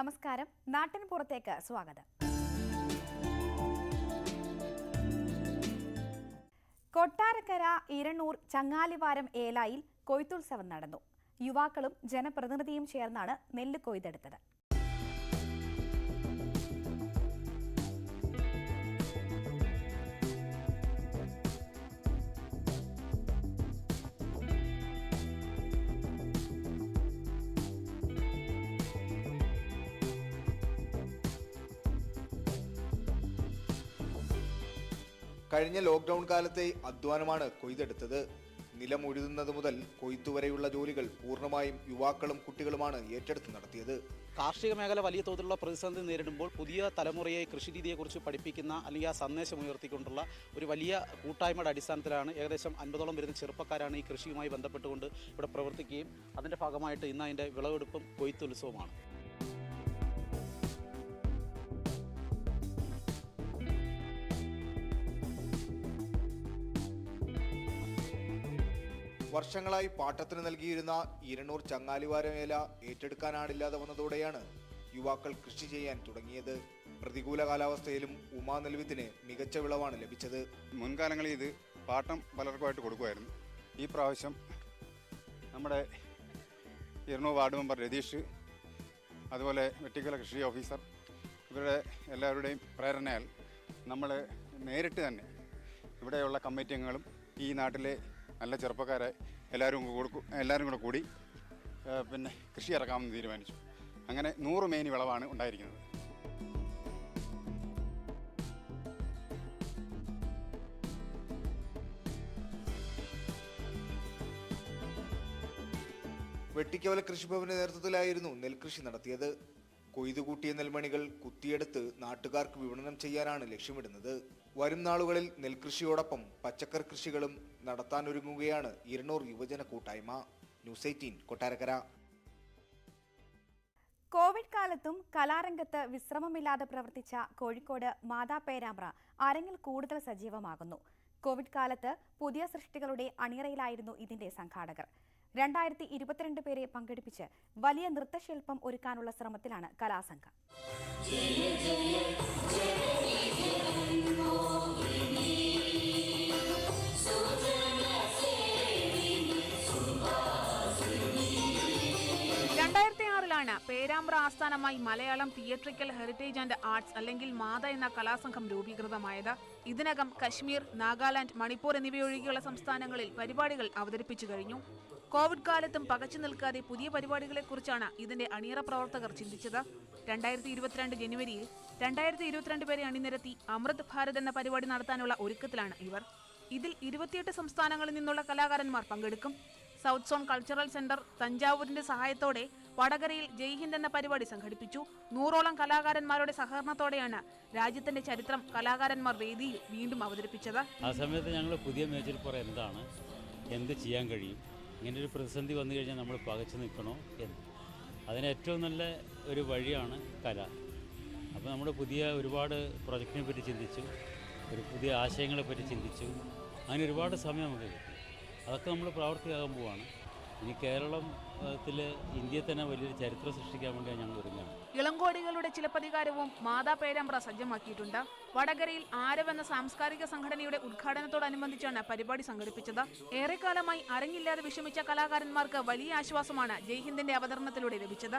നമസ്കാരം. നാട്ടിൻ പുറത്തേക്ക് സ്വാഗതം. കൊട്ടാരക്കര ഇരണൂർ ചങ്ങാലിവാരം ഏലായിൽ കൊയ്ത്തുത്സവം നടന്നു. യുവാക്കളും ജനപ്രതിനിധിയും ചേർന്നാണ് നെല്ല് കൊയ്തെടുത്തത്. കഴിഞ്ഞ ലോക്ക്ഡൌൺ കാലത്തെ അധ്വാനമാണ് കൊയ്തെടുത്തത്. നിലം ഉഴുതുന്നത് മുതൽ കൊയ്ത്തുവരെയുള്ള ജോലികൾ പൂർണ്ണമായും യുവാക്കളും കുട്ടികളുമാണ് ഏറ്റെടുത്ത് നടത്തിയത്. കാർഷിക മേഖല വലിയ തോതിലുള്ള പ്രതിസന്ധി നേരിടുമ്പോൾ പുതിയ തലമുറയെ കൃഷിരീതിയെക്കുറിച്ച് പഠിപ്പിക്കുന്ന അല്ലെങ്കിൽ ആ സന്ദേശം ഉയർത്തിക്കൊണ്ടുള്ള ഒരു വലിയ കൂട്ടായ്മയുടെ അടിസ്ഥാനത്തിലാണ് ഏകദേശം 50ഓളം വരുന്ന ചെറുപ്പക്കാരാണ് ഈ കൃഷിയുമായി ബന്ധപ്പെട്ടുകൊണ്ട് ഇവിടെ പ്രവർത്തിക്കുകയും അതിൻ്റെ ഭാഗമായിട്ട് ഇന്ന് അതിൻ്റെ വിളവെടുപ്പും കൊയ്ത്തുത്സവമാണ്. വർഷങ്ങളായി പാട്ടത്തിന് നൽകിയിരുന്ന ഇരണൂർ ചങ്ങാലിവാരമേല ഏറ്റെടുക്കാനാണില്ലാതെ വന്നതോടെയാണ് യുവാക്കൾ കൃഷി ചെയ്യാൻ തുടങ്ങിയത്. പ്രതികൂല കാലാവസ്ഥയിലും ഉമാ നെൽവിത്തിന് മികച്ച വിളവാണ് ലഭിച്ചത്. മുൻകാലങ്ങളിൽ ഇത് പാട്ടം പലർക്കുമായിട്ട് കൊടുക്കുമായിരുന്നു. ഈ പ്രാവശ്യം നമ്മുടെ ഇരണൂർ വാർഡ് മെമ്പർ രതീഷ്, അതുപോലെ വെട്ടിക്കല കൃഷി ഓഫീസർ, ഇവരുടെ എല്ലാവരുടെയും പ്രേരണയാൽ നമ്മൾ നേരിട്ട് തന്നെ ഇവിടെയുള്ള കമ്മിറ്റി അംഗങ്ങളും ഈ നാട്ടിലെ നല്ല ചെറുപ്പക്കാരെ എല്ലാവരും കൂടെ കൂടി പിന്നെ കൃഷി ഇറക്കാമെന്ന് തീരുമാനിച്ചു. അങ്ങനെ 100 മേനി വിളവാണ് ഉണ്ടായിരിക്കുന്നത്. വെട്ടിക്കവല കൃഷിഭവന്റെ നേതൃത്വത്തിലായിരുന്നു നെൽകൃഷി നടത്തിയത്. കൊയ്തുകൂട്ടിയ നെൽമണികൾ കുത്തിയെടുത്ത് നാട്ടുകാർക്ക് വിപണനം ചെയ്യാനാണ് ലക്ഷ്യമിടുന്നത്. വരും നാളുകളിൽ നെൽകൃഷിയോടൊപ്പം പച്ചക്കറി കൃഷികളും നടത്താനൊരുങ്ങുകയാണ് ഇരണൂർ യുവജന കൂട്ടായ്മ. ന്യൂസ് 18 കൊട്ടാരക്കര. കോവിഡ് കാലത്തും കലാരംഗത്ത് വിശ്രമമില്ലാതെ പ്രവർത്തിച്ച കോഴിക്കോട് മാതാ പേരാമ്പ്ര അരങ്ങിൽ കൂടുതൽ സജീവമാകുന്നു. കോവിഡ് കാലത്ത് പുതിയ സൃഷ്ടികളുടെ അണിയറയിലായിരുന്നു ഇതിന്റെ സംഘാടകർ. 2022 പേരെ പങ്കെടുപ്പിച്ച് വലിയ നൃത്തശില്പം ഒരുക്കാനുള്ള ശ്രമത്തിലാണ് കലാസംഘം. പേരാമ്പ്ര ആസ്ഥാനമായി Malayalam theatrical heritage and arts അല്ലെങ്കിൽ മാത എന്ന കലാസംഘം രൂപീകൃതമായത്. ഇതിനകം കശ്മീർ, നാഗാലാൻഡ്, മണിപ്പൂർ എന്നിവയൊഴികെയുള്ള സംസ്ഥാനങ്ങളിൽ പരിപാടികൾ അവതരിപ്പിച്ചു കഴിഞ്ഞു. കോവിഡ് കാലത്തും പകച്ചു നിൽക്കാതെ പുതിയ പരിപാടികളെക്കുറിച്ചാണ് ഇതിന്റെ അണിയറ പ്രവർത്തകർ ചിന്തിച്ചത്. 2022 ജനുവരിയിൽ 2022 പേരെ അണിനിരത്തി അമൃത് ഭാരത് എന്ന പരിപാടി നടത്താനുള്ള ഒരുക്കത്തിലാണ് ഇവർ. ഇതിൽ 28 സംസ്ഥാനങ്ങളിൽ നിന്നുള്ള കലാകാരന്മാർ പങ്കെടുക്കും. സൗത്ത് സോൺ കൾച്ചറൽ സെന്റർ തഞ്ചാവൂരിന്റെ സഹായത്തോടെ വടകരയിൽ ജയ്ഹിന്ദ് എന്ന പരിപാടി സംഘടിപ്പിച്ചു. 100ഓളം കലാകാരന്മാരുടെ സഹകരണത്തോടെയാണ് രാജ്യത്തിന്റെ ചരിത്രം കലാകാരന്മാർ വേദിയിൽ വീണ്ടും അവതരിപ്പിച്ചത്. ആ സമയത്ത് ഞങ്ങൾ പുതിയ മേച്ചിൽപ്പുറം എന്താണ്, എന്ത് ചെയ്യാൻ കഴിയും, ഇങ്ങനൊരു പ്രതിസന്ധി വന്നു കഴിഞ്ഞാൽ നമ്മൾ പകച്ചു നിൽക്കണോ എന്ന്. അതിന് ഏറ്റവും നല്ല ഒരു വഴിയാണ് കല. അപ്പോൾ നമ്മൾ പുതിയ ഒരുപാട് പ്രൊജക്റ്റിനെ പറ്റി ചിന്തിച്ചു, ഒരു പുതിയ ആശയങ്ങളെപ്പറ്റി ചിന്തിച്ചു. അങ്ങനെ ഒരുപാട് സമയം നമുക്ക് കിട്ടി. അതൊക്കെ നമ്മൾ പ്രാവർത്തികമാകാൻ പോവാണ്. ഇനി കേരളത്തിൽ ഇന്ത്യയിൽ തന്നെ വലിയൊരു ചരിത്രം സൃഷ്ടിക്കാൻ വേണ്ടിയാണ് ഞങ്ങൾ ഒരുങ്ങുന്നത്. ഇളങ്കോടികളുടെ ചിലപ്പതികാരവും മാതാ പേരാമ്പ്ര സജ്ജമാക്കിയിട്ടുണ്ട്. വടകരയിൽ ആരവ് എന്ന സാംസ്കാരിക സംഘടനയുടെ ഉദ്ഘാടനത്തോടനുബന്ധിച്ചാണ് പരിപാടി സംഘടിപ്പിച്ചത്. ഏറെക്കാലമായി അരങ്ങില്ലാതെ വിഷമിച്ച കലാകാരന്മാർക്ക് വലിയ ആശ്വാസമാണ് ജയ്ഹിന്ദിന്റെ അവതരണത്തിലൂടെ ലഭിച്ചത്.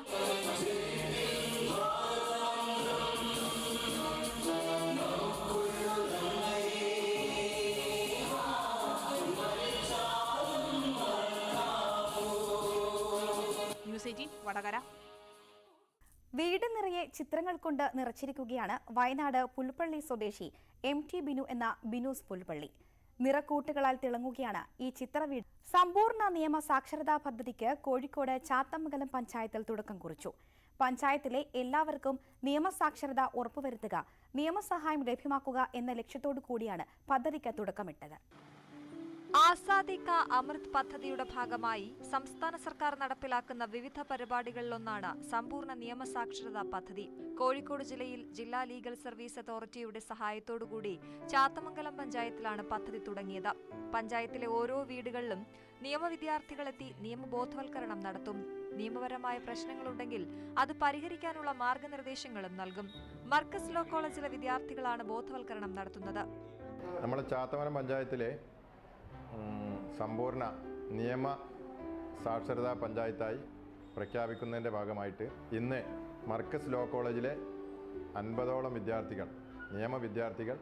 വടകര. വീട് നിറയെ ചിത്രങ്ങൾ കൊണ്ട് നിറച്ചിരിക്കുകയാണ് വയനാട് പുൽപ്പള്ളി സ്വദേശി MT ബിനു എന്ന ബിനൂസ് പുൽപ്പള്ളി. നിറക്കൂട്ടുകളാൽ തിളങ്ങുകയാണ് ഈ ചിത്രവീട്. സമ്പൂർണ്ണ നിയമ സാക്ഷരതാ പദ്ധതിക്ക് കോഴിക്കോട് ചാത്തമംഗലം പഞ്ചായത്തിൽ തുടക്കം കുറിച്ചു. പഞ്ചായത്തിലെ എല്ലാവർക്കും നിയമസാക്ഷരത ഉറപ്പുവരുത്തുക, നിയമസഹായം ലഭ്യമാക്കുക എന്ന ലക്ഷ്യത്തോടു കൂടിയാണ് പദ്ധതിക്ക് തുടക്കമിട്ടത്. ആസാദി കാ അമൃത് പദ്ധതിയുടെ ഭാഗമായി സംസ്ഥാന സർക്കാർ നടപ്പിലാക്കുന്ന വിവിധ പരിപാടികളിലൊന്നാണ് സമ്പൂർണ്ണ നിയമസാക്ഷരതാ പദ്ധതി. കോഴിക്കോട് ജില്ലയിൽ ജില്ലാ ലീഗൽ സർവീസ് അതോറിറ്റിയുടെ സഹായത്തോടുകൂടി ചാത്തമംഗലം പഞ്ചായത്തിലാണ് പദ്ധതി തുടങ്ങിയത്. പഞ്ചായത്തിലെ ഓരോ വീടുകളിലും നിയമവിദ്യാർത്ഥികളെത്തി നിയമബോധവൽക്കരണം നടത്തും. നിയമപരമായ പ്രശ്നങ്ങളുണ്ടെങ്കിൽ അത് പരിഹരിക്കാനുള്ള മാർഗനിർദ്ദേശങ്ങളും നൽകും. മർക്കസ് ലോ കോളേജിലെ വിദ്യാർത്ഥികളാണ് ബോധവൽക്കരണം നടത്തുന്നത്. നമ്മുടെ ചാത്തമരം പഞ്ചായത്തിലെ സമ്പൂർണ്ണ നിയമ സാക്ഷരതാ പഞ്ചായത്തായി പ്രഖ്യാപിക്കുന്നതിൻ്റെ ഭാഗമായിട്ട് ഇന്ന് മർക്കസ് ലോ കോളേജിലെ 50ഓളം വിദ്യാർത്ഥികൾ, നിയമ വിദ്യാർത്ഥികൾ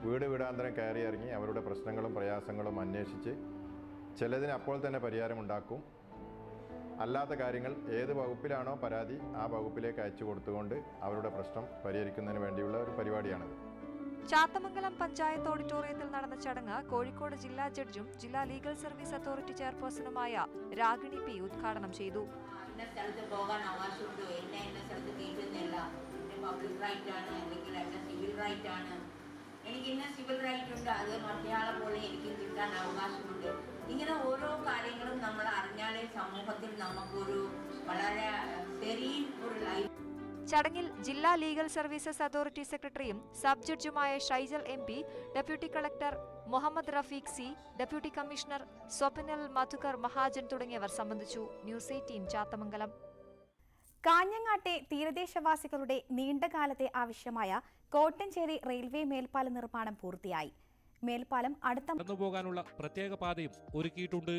വീട് വീടാന്തരം കയറി ഇറങ്ങി അവരുടെ പ്രശ്നങ്ങളും പ്രയാസങ്ങളും അന്വേഷിച്ച് ചിലതിന് അപ്പോൾ തന്നെ പരിഹാരമുണ്ടാക്കും. അല്ലാത്ത കാര്യങ്ങൾ ഏത് വകുപ്പിലാണോ പരാതി ആ വകുപ്പിലേക്ക് അയച്ചു കൊടുത്തുകൊണ്ട് അവരുടെ പ്രശ്നം പരിഹരിക്കുന്നതിന് വേണ്ടിയുള്ള ഒരു പരിപാടിയാണിത്. ചാത്തമംഗലം പഞ്ചായത്ത് ഓഡിറ്റോറിയത്തിൽ നടന്ന ചടങ്ങ് കോഴിക്കോട് ജില്ലാ ജഡ്ജും ജില്ലാ ലീഗൽ സർവീസ് അതോറിറ്റി ചെയർപേഴ്സണുമായ രാഗിണി പി ഉദ്ഘാടനം ചെയ്തു. എനിക്ക് ഇന്ന സിവിൽ റൈറ്റ് ഉണ്ട്, അത് മറ്റയാളെ പോലെ എനിക്കും കിട്ടാൻ അവകാശമുണ്ട്. ഇങ്ങനെ ഓരോ കാര്യങ്ങളും നമ്മൾ അറിഞ്ഞാലേ സമൂഹത്തിൽ നമുക്കൊരു വളരെ സെരീൻ ഒരു ലൈഫ്. ചടങ്ങിൽ ജില്ലാ ലീഗൽ സർവീസസ് അതോറിറ്റി സെക്രട്ടറിയും സബ് ജഡ്ജുമായ Shaijal MP, deputy collector Muhammad Rafeeq C, deputy commissioner Swapnil Madhukar Mahajan തുടങ്ങിയവർ സംബന്ധിച്ചു. ന്യൂസ് 18 ചാത്തമംഗലം. കാഞ്ഞങ്ങാട്ടെ തീരദേശവാസികളുടെ നീണ്ടകാലത്തെ ആവശ്യമായ കോട്ടഞ്ചേരി റെയിൽവേ മേൽപ്പാല നിർമ്മാണം പൂർത്തിയായി. മേൽപ്പാലം അടുത്ത പോകാനുള്ള പ്രത്യേക പാതയും ഒരുക്കിയിട്ടുണ്ട്.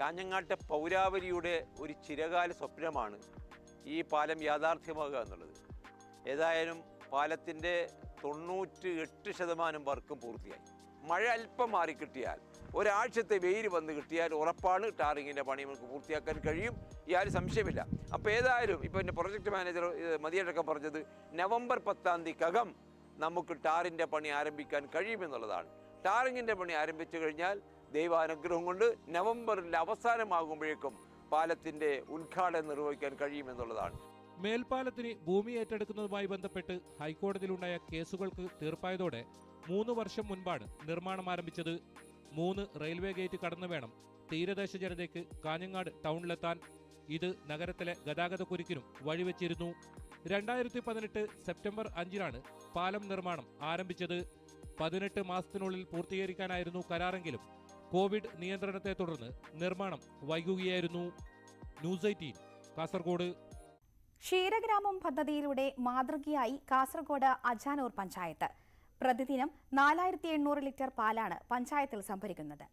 കാഞ്ഞങ്ങാട്ടെ പൗരാവലിയുടെ ഒരു ചിരകാല സ്വപ്നമാണ് ഈ പാലം യാഥാർത്ഥ്യമാകുക എന്നുള്ളത്. ഏതായാലും പാലത്തിൻ്റെ 98% വർക്കും പൂർത്തിയായി. മഴ അല്പം മാറിക്കിട്ടിയാൽ, ഒരാഴ്ചത്തെ വെയിൽ വന്ന് കിട്ടിയാൽ ഉറപ്പാണ് ടാറിങ്ങിൻ്റെ പണി നമുക്ക് പൂർത്തിയാക്കാൻ കഴിയും. യാതൊരു സംശയമില്ല. അപ്പോൾ ഏതായാലും ഇപ്പോൾ എൻ്റെ പ്രൊജക്ട് മാനേജർ മതിയടക്കം പറഞ്ഞത് നവംബർ 10-ാം തീയതിക്കകം നമുക്ക് ടാറിൻ്റെ പണി ആരംഭിക്കാൻ കഴിയുമെന്നുള്ളതാണ്. ടാറിങ്ങിൻ്റെ പണി ആരംഭിച്ചു കഴിഞ്ഞാൽ ദൈവാനുഗ്രഹം കൊണ്ട് നവംബറിൻ്റെ അവസാനമാകുമ്പോഴേക്കും പാലത്തിൻ്റെ ഉദ്ഘാടനം നിർവഹിക്കാൻ കഴിയുമെന്നുള്ളതാണ്. മേൽപ്പാലത്തിന് ഭൂമി ഏറ്റെടുക്കുന്നതുമായി ബന്ധപ്പെട്ട് ഹൈക്കോടതിയിലുണ്ടായ കേസുകൾക്ക് തീർപ്പായതോടെ 3 വർഷം മുൻപാണ് നിർമ്മാണം ആരംഭിച്ചത്. 3 റെയിൽവേ ഗേറ്റ് കടന്നു വേണം തീരദേശ ജനതയ്ക്ക് കാഞ്ഞങ്ങാട് ടൗണിലെത്താൻ. ഇത് നഗരത്തിലെ ഗതാഗതക്കുരുക്കിനും വഴിവെച്ചിരുന്നു. 2018 സെപ്റ്റംബർ 5-നാണ് പാലം നിർമ്മാണം ആരംഭിച്ചത്. 18 മാസത്തിനുള്ളിൽ പൂർത്തീകരിക്കാനായിരുന്നു കരാറെങ്കിലും കോവിഡ് നിയന്ത്രണത്തെ തുടർന്ന് നിർമ്മാണം വൈകുകയായിരുന്നു. ന്യൂസ് 18 കാസർഗോഡ്. ക്ഷീരഗ്രാമം പദ്ധതിയിലൂടെ മാതൃകയായി കാസർഗോഡ് അജാനൂർ പഞ്ചായത്ത്. പ്രതിദിനം 4800 ലിറ്റർ പാലാണ് പഞ്ചായത്തിൽ സംഭരിക്കുന്നത്.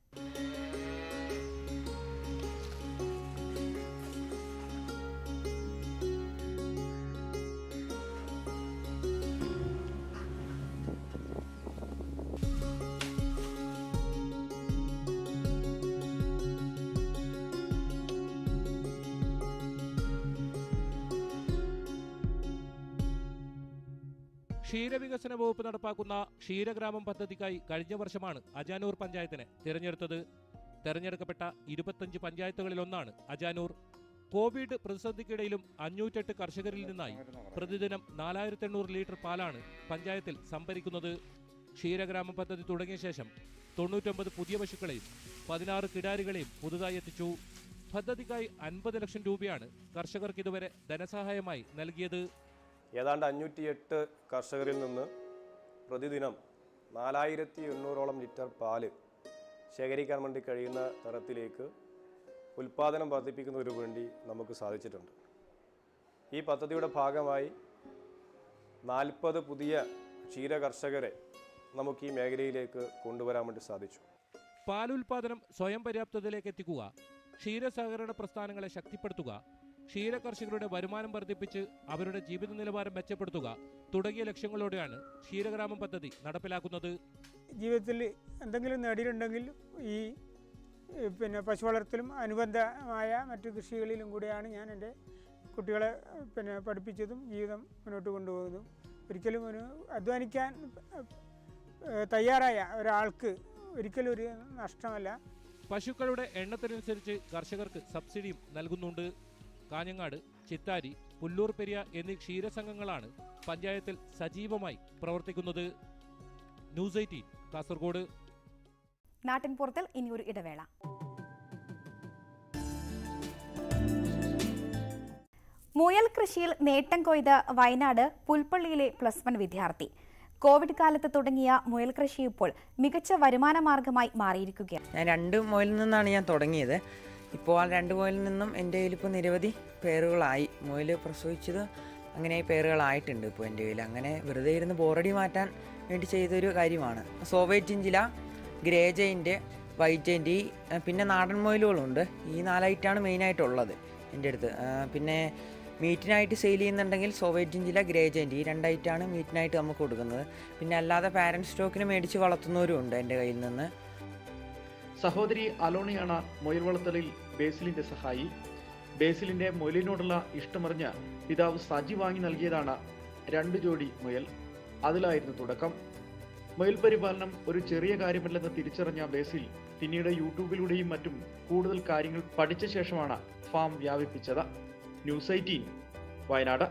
ക്ഷീരവികസന വകുപ്പ് നടപ്പാക്കുന്ന ക്ഷീരഗ്രാമം പദ്ധതിക്കായി കഴിഞ്ഞ വർഷമാണ് അജാനൂർ പഞ്ചായത്തിനെ തിരഞ്ഞെടുത്തത്. തെരഞ്ഞെടുക്കപ്പെട്ട 25 പഞ്ചായത്തുകളിലൊന്നാണ് അജാനൂർ. കോവിഡ് പ്രതിസന്ധിക്കിടയിലും 508 കർഷകരിൽ നിന്നായി പ്രതിദിനം 4800 ലിറ്റർ പാലാണ് പഞ്ചായത്തിൽ സംഭരിക്കുന്നത്. ക്ഷീരഗ്രാമം പദ്ധതി തുടങ്ങിയ ശേഷം 99 പുതിയ പശുക്കളെയും 16 കിടാരികളെയും പുതുതായി എത്തിച്ചു. പദ്ധതിക്കായി 50 ലക്ഷം രൂപയാണ് കർഷകർക്ക് ഇതുവരെ ധനസഹായമായി നൽകിയത്. ഏതാണ്ട് 508 കർഷകരിൽ നിന്ന് പ്രതിദിനം 4800ഓളം ലിറ്റർ പാല് ശേഖരിക്കാൻ വേണ്ടി കഴിയുന്ന തരത്തിലേക്ക് ഉൽപ്പാദനം വർദ്ധിപ്പിക്കുന്നതിനു വേണ്ടി നമുക്ക് സാധിച്ചിട്ടുണ്ട്. ഈ പദ്ധതിയുടെ ഭാഗമായി 40 പുതിയ ക്ഷീര കർഷകരെ നമുക്ക് ഈ മേഖലയിലേക്ക് കൊണ്ടുവരാൻ വേണ്ടി സാധിച്ചു. പാലുൽപാദനം സ്വയം പര്യാപ്തതയിലേക്ക് എത്തിക്കുക, ക്ഷീരസഹകരണ പ്രസ്ഥാനങ്ങളെ ശക്തിപ്പെടുത്തുക, ക്ഷീര കർഷകരുടെ വരുമാനം വർദ്ധിപ്പിച്ച് അവരുടെ ജീവിത നിലവാരം മെച്ചപ്പെടുത്തുക തുടങ്ങിയ ലക്ഷ്യങ്ങളോടെയാണ് ക്ഷീരഗ്രാമം പദ്ധതി നടപ്പിലാക്കുന്നത്. ജീവിതത്തിൽ എന്തെങ്കിലും നേടിയിട്ടുണ്ടെങ്കിൽ ഈ പശു വളർത്തലും അനുബന്ധമായ മറ്റു കൃഷികളിലും കൂടെയാണ് ഞാൻ എൻ്റെ കുട്ടികളെ പഠിപ്പിച്ചതും ജീവിതം മുന്നോട്ട് കൊണ്ടുപോകുന്നതും. ഒരിക്കലും ഒരു അധ്വാനിക്കാൻ തയ്യാറായ ഒരാൾക്ക് ഒരിക്കലും ഒരു നഷ്ടമല്ല. പശുക്കളുടെ എണ്ണത്തിനനുസരിച്ച് കർഷകർക്ക് സബ്സിഡിയും നൽകുന്നുണ്ട്. കാഞ്ഞങ്ങാട്, ചിത്താരി, പുല്ലൂർ പെരിയ എന്നീ ക്ഷീരസംഘങ്ങളാണ് പഞ്ചായത്തിൽ സജീവമായി പ്രവർത്തിക്കുന്നത്. ന്യൂസ് 18 കാസർഗോഡ്. നാട്ടിൻപുറത്തിൽ ഇനിയൊരു ഇടവേള. മുയൽ കൃഷിയിൽ നേട്ടം കൊയ്ത് വയനാട് പുൽപ്പള്ളിയിലെ +1 വിദ്യാർത്ഥി. കോവിഡ് കാലത്ത് തുടങ്ങിയ മുയൽ കൃഷി ഇപ്പോൾ മികച്ച വരുമാന മാർഗമായി മാറിയിരിക്കുകയാണ്. ഞാൻ 2 മുയലിൽ നിന്നാണ് ഞാൻ തുടങ്ങിയത്. ഇപ്പോൾ ആ 2 മുയലിൽ നിന്നും എൻ്റെ കയ്യിൽ ഇപ്പോൾ നിരവധി പേറുകളായി. മുയൽ പ്രസവിച്ചത് അങ്ങനെ പേറുകളായിട്ടുണ്ട് ഇപ്പോൾ എൻ്റെ കയ്യിൽ. അങ്ങനെ വെറുതെ ഇരുന്ന് ബോറടി മാറ്റാൻ വേണ്ടി ചെയ്തൊരു കാര്യമാണ്. Soviet chinchilla, grey giant, white giant, പിന്നെ നാടൻ മുയലുകളുണ്ട്. ഈ 4 ഐറ്റമാണ് മെയിനായിട്ടുള്ളത് എൻ്റെ അടുത്ത്. പിന്നെ മീറ്റിനായിട്ട് സെയിൽ ചെയ്യുന്നുണ്ടെങ്കിൽ സോവിയറ്റ് ജിഞ്ചില, ഗ്രേ ജയിൻ്റ്, ഈ 2 ഐറ്റമാണ് മീറ്റിനായിട്ട് നമുക്ക് കൊടുക്കുന്നത്. പിന്നെ അല്ലാതെ പാരൻറ്റ് സ്റ്റോക്കിന് മേടിച്ച് വളർത്തുന്നവരും ഉണ്ട് എൻ്റെ കയ്യിൽ നിന്ന്. സഹോദരി അലോണിയാണ് മുയൽ വളർത്തലിൽ ബേസിലിന്റെ സഹായി. ബേസിലിന്റെ മുയലിനോടുള്ള ഇഷ്ടമറിഞ്ഞ് പിതാവ് സജി വാങ്ങി നൽകിയതാണ് 2 ജോഡി മുയൽ. അതിലായിരുന്നു തുടക്കം. മുയൽ പരിപാലനം ഒരു ചെറിയ കാര്യമല്ലെന്ന് തിരിച്ചറിഞ്ഞ ബേസിൽ പിന്നീട് യൂട്യൂബിലൂടെയും മറ്റും കൂടുതൽ കാര്യങ്ങൾ പഠിച്ച ശേഷമാണ് ഫാം വ്യാപിപ്പിച്ചത്. ന്യൂസ് 18 വയനാട്.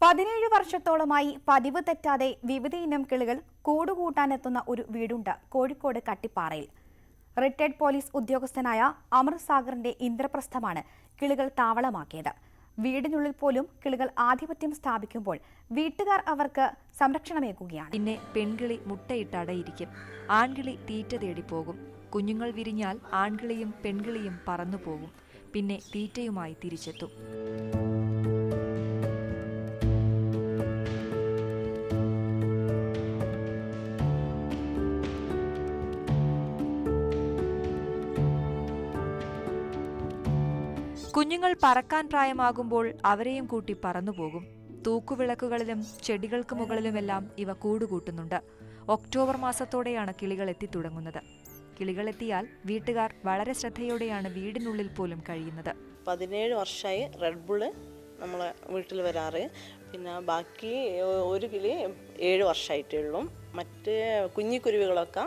17 വർഷത്തോളമായി പതിവ് തെറ്റാതെ വിവിധ ഇനം കിളികൾ കൂടുകൂട്ടാനെത്തുന്ന ഒരു വീടുണ്ട് കോഴിക്കോട് കട്ടിപ്പാറയിൽ. റിട്ടയർഡ് പോലീസ് ഉദ്യോഗസ്ഥനായ അമൃത് സാഗറിന്റെ ഇന്ദ്രപ്രസ്ഥമാണ് കിളികൾ താവളമാക്കിയത്. വീടിനുള്ളിൽ പോലും കിളികൾ ആധിപത്യം സ്ഥാപിക്കുമ്പോൾ വീട്ടുകാർ അവർക്ക് സംരക്ഷണമേകുകയാണ്. പിന്നെ പെൺകിളി മുട്ടയിട്ട് അടയിരിക്കും. ആൺകിളി തീറ്റ തേടി പോകും. കുഞ്ഞുങ്ങൾ വിരിഞ്ഞാൽ ആൺകിളിയും പെൺകിളിയും പറന്നു പോകും. പിന്നെ തീറ്റയുമായി തിരിച്ചെത്തും. കുഞ്ഞുങ്ങൾ പറക്കാൻ പ്രായമാകുമ്പോൾ അവരെയും കൂട്ടി പറന്നുപോകും. തൂക്കുവിളക്കുകളിലും ചെടികൾക്ക് മുകളിലുമെല്ലാം ഇവ കൂടുകൂട്ടുന്നുണ്ട്. ഒക്ടോബർ മാസത്തോടെയാണ് കിളികൾ എത്തിത്തുടങ്ങുന്നത്. കിളികൾ എത്തിയാൽ വീട്ടുകാർ വളരെ ശ്രദ്ധയോടെയാണ് വീടിനുള്ളിൽ പോലും കഴിയുന്നത്. 17 വർഷമായി റെഡ് ബുള്ള് നമ്മളെ വീട്ടിൽ വരാറ്. പിന്നെ ബാക്കി ഒരു കിളി 7 വർഷമായിട്ടേ ഉള്ളൂ. മറ്റ് കുഞ്ഞിക്കുരുവികളൊക്കെ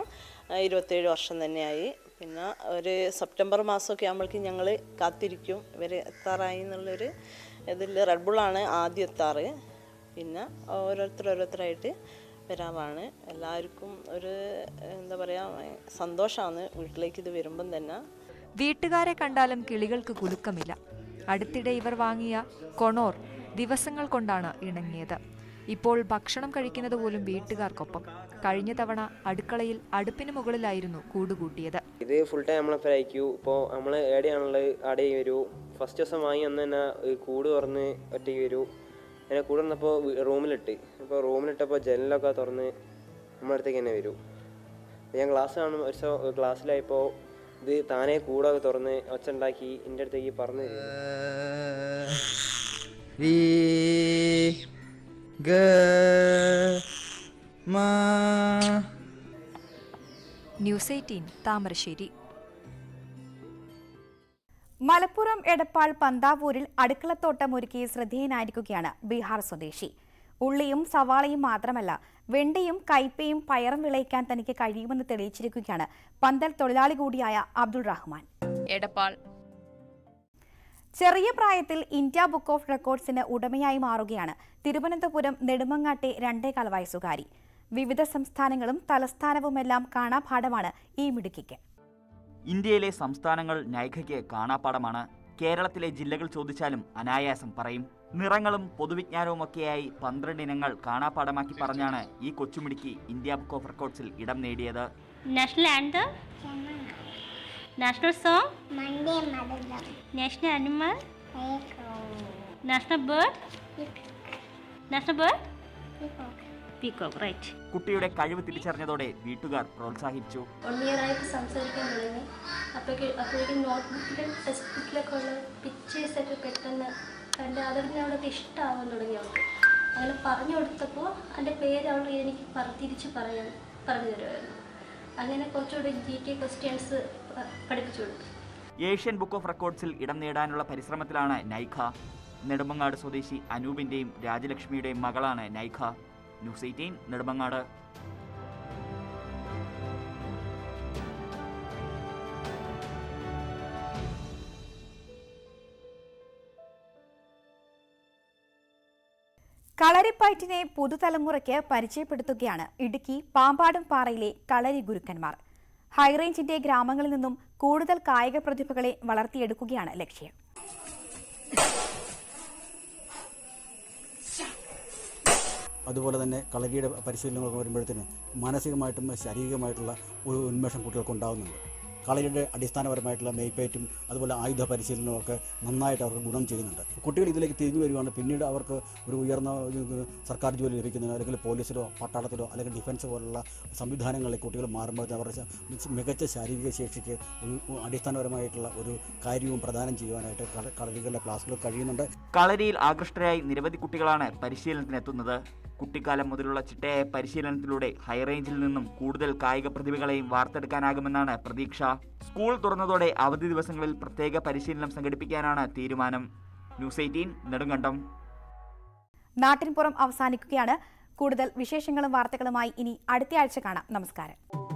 27 വർഷം തന്നെയായി. പിന്നെ ഒരു സെപ്റ്റംബർ മാസമൊക്കെ ആകുമ്പോഴേക്കും ഞങ്ങൾ കാത്തിരിക്കും ഇവർ എത്താറായി എന്നുള്ളൊരു ഇതിൽ. റെഡ് ബുള്ളാണ് ആദ്യം എത്താറ്. പിന്നെ ഓരോരുത്തരായിട്ട് വരാറാണ്. എല്ലാവർക്കും ഒരു എന്താ പറയുക സന്തോഷമാണ് വീട്ടിലേക്ക് ഇത് വരുമ്പം തന്നെ. വീട്ടുകാരെ കണ്ടാലും കിളികൾക്ക് കുലുക്കമില്ല. അടുത്തിടെ ഇവർ വാങ്ങിയ കൊണോർ ദിവസങ്ങൾ കൊണ്ടാണ് ഇണങ്ങിയത്. ഇപ്പോൾ ഭക്ഷണം കഴിക്കുന്നത് പോലും വീട്ടുകാർക്കൊപ്പം. കഴിഞ്ഞ തവണ അടുക്കളയിൽ അടുപ്പിന് മുകളിലായിരുന്നു കൂടുകൂട്ടിയത്. ഇത് ഫുൾ ടൈം നമ്മളെ അയക്കൂ. ഇപ്പോൾ നമ്മൾ എവിടെയാണുള്ളത് അവിടെ വരൂ. ഫസ്റ്റ് ദിവസം വാങ്ങി അന്ന് തന്നെ കൂട് തുറന്ന് ഒറ്റയ്ക്ക് വരൂ. അങ്ങനെ കൂടെ വന്നപ്പോൾ റൂമിലിട്ട്. അപ്പോൾ റൂമിലിട്ടപ്പോൾ ജനലൊക്കെ തുറന്ന് നമ്മുടെ അടുത്തേക്ക് തന്നെ വരൂ. ഞാൻ ക്ലാസ് കാണും. ഒരു ദിവസം ക്ലാസ്സിലായപ്പോൾ ഇത് താനേ കൂടൊക്കെ തുറന്ന് ഒച്ച ഉണ്ടാക്കി എൻ്റെ അടുത്തേക്ക് പറഞ്ഞു തരും. ന്യൂസ് 18 താമരശ്ശേരി. മലപ്പുറം എടപ്പാൾ പന്താവൂരിൽ അടുക്കളത്തോട്ടം ഒരുക്കി ശ്രദ്ധേയനായിരിക്കുകയാണ് ബീഹാർ സ്വദേശി. ഉള്ളിയും സവാളയും മാത്രമല്ല വെണ്ടയും കയ്പയും പയറും വിളയിക്കാൻ തനിക്ക് കഴിയുമെന്ന് തെളിയിച്ചിരിക്കുകയാണ് പന്തൽ തൊഴിലാളി കൂടിയായ അബ്ദുൾ റഹ്മാൻ. എടപ്പാൾ. ചെറിയ പ്രായത്തിൽ ഇന്ത്യ ബുക്ക് ഓഫ് റെക്കോർഡ്സിന് ഉടമയായി മാറുകയാണ് തിരുവനന്തപുരം നെടുമങ്ങാട്ടെ 2.25 വയസ്സുകാരി. വിവിധ സംസ്ഥാനങ്ങളും തലസ്ഥാനവുമെല്ലാം കാണാപാഠമാണ് ഈ മിടുക്കിക്ക്. ഇന്ത്യയിലെ സംസ്ഥാനങ്ങൾ നൈഖയ്ക്ക് കാണാപ്പാഠമാണ്. കേരളത്തിലെ ജില്ലകൾ ചോദിച്ചാലും അനായാസം പറയും. നിറങ്ങളും പൊതുവിജ്ഞാനവുമൊക്കെയായി 12 ഇനങ്ങൾ കാണാപ്പാഠമാക്കി പറഞ്ഞാണ് ഈ കൊച്ചുമിടുക്കി ഇന്ത്യ ബുക്ക് ഓഫ് റെക്കോർഡ്സിൽ ഇടം നേടിയത്. National anthem, national song, national animal, national bird, peacock, right. കുട്ടിയുടെ കഴിവ് തിരിച്ചറിഞ്ഞതോടെ വീട്ടുകാർ പ്രോത്സാഹിപ്പിച്ചു. 1 year ആയിട്ട് സംസാരിക്കാൻ തുടങ്ങി. അപ്പോഴേക്കും നോട്ട്ബുക്കിലും ടെക്സ്റ്റ് ബുക്കിലൊക്കെ ഉള്ള പിക്ചേഴ്സൊക്കെ പെട്ടെന്ന് കണ്ട് അവർക്ക് ഇഷ്ടമാവാൻ തുടങ്ങി. അവർക്ക് അങ്ങനെ പറഞ്ഞു കൊടുത്തപ്പോൾ എൻ്റെ പേര് അവൾ എനിക്ക് തിരിച്ച് പറഞ്ഞു തരുമായിരുന്നു. അങ്ങനെ കുറച്ചുകൂടി GK ക്വസ്റ്റ്യൻസ് പഠിപ്പിച്ചു കൊടുത്തു. ഏഷ്യൻ ബുക്ക് ഓഫ് റെക്കോർഡ്സിൽ ഇടം നേടാനുള്ള പരിശ്രമത്തിലാണ് നൈഖ. നെടുമങ്ങാട് സ്വദേശി അനൂപിന്റെയും രാജലക്ഷ്മിയുടെയും മകളാണ് നൈഖ. ന്യൂസ് 18 നെടുമങ്ങാട്. കളരിപ്പയറ്റിനെ പുതുതലമുറയ്ക്ക് പരിചയപ്പെടുത്തുകയാണ് ഇടുക്കി പാമ്പാടും പാറയിലെ കളരി ഗുരുക്കന്മാർ. ഹൈറേഞ്ചിന്റെ ഗ്രാമങ്ങളിൽ നിന്നും കൂടുതൽ കായിക പ്രതിഭകളെ വളർത്തിയെടുക്കുകയാണ് ലക്ഷ്യം. അതുപോലെ തന്നെ കളരിയുടെ പരിശീലനങ്ങളൊക്കെ വരുമ്പോഴത്തേന് മാനസികമായിട്ടും ശാരീരികമായിട്ടുള്ള ഒരു ഉന്മേഷം കുട്ടികൾക്ക് ഉണ്ടാകുന്നുണ്ട്. കളരിയുടെ അടിസ്ഥാനപരമായിട്ടുള്ള മേയ്പ്പേറ്റും അതുപോലെ ആയുധ പരിശീലനമൊക്കെ നന്നായിട്ട് അവർക്ക് ഗുണം ചെയ്യുന്നുണ്ട്. കുട്ടികൾ ഇതിലേക്ക് തിരിഞ്ഞു വരികയാണ്. പിന്നീട് അവർക്ക് ഒരു ഉയർന്ന സർക്കാർ ജോലി ലഭിക്കുന്നതിനോ അല്ലെങ്കിൽ പോലീസിലോ പട്ടാളത്തിലോ അല്ലെങ്കിൽ ഡിഫൻസ് പോലുള്ള സംവിധാനങ്ങളിൽ കുട്ടികൾ മാറുമ്പോൾ അവരുടെ മികച്ച ശാരീരിക ശേഷിക്ക് അടിസ്ഥാനപരമായിട്ടുള്ള ഒരു കാര്യവും പ്രദാനം ചെയ്യുവാനായിട്ട് കളരികളുടെ ക്ലാസ്സുകൾ കഴിയുന്നുണ്ട്. കളരിയിൽ ആകൃഷ്ടരായി നിരവധി കുട്ടികളാണ് പരിശീലനത്തിനെത്തുന്നത്. കുട്ടിക്കാലം മുതലുള്ള ചിട്ടയായ പരിശീലനത്തിലൂടെ ഹൈറേഞ്ചിൽ നിന്നും കൂടുതൽ കായിക പ്രതിഭകളെയും വാർത്തെടുക്കാനാകുമെന്നാണ് പ്രതീക്ഷ. സ്കൂൾ തുറന്നതോടെ അവധി ദിവസങ്ങളിൽ പ്രത്യേക പരിശീലനം സംഘടിപ്പിക്കാനാണ് തീരുമാനം. ന്യൂസ് 18 നെടുങ്കണ്ടം. നാട്ടിൻപുറം അവസാനിക്കുകയാണ്. കൂടുതൽ വിശേഷങ്ങളും വാർത്തകളുമായി ഇനി അടുത്ത ആഴ്ച കാണാം. നമസ്കാരം.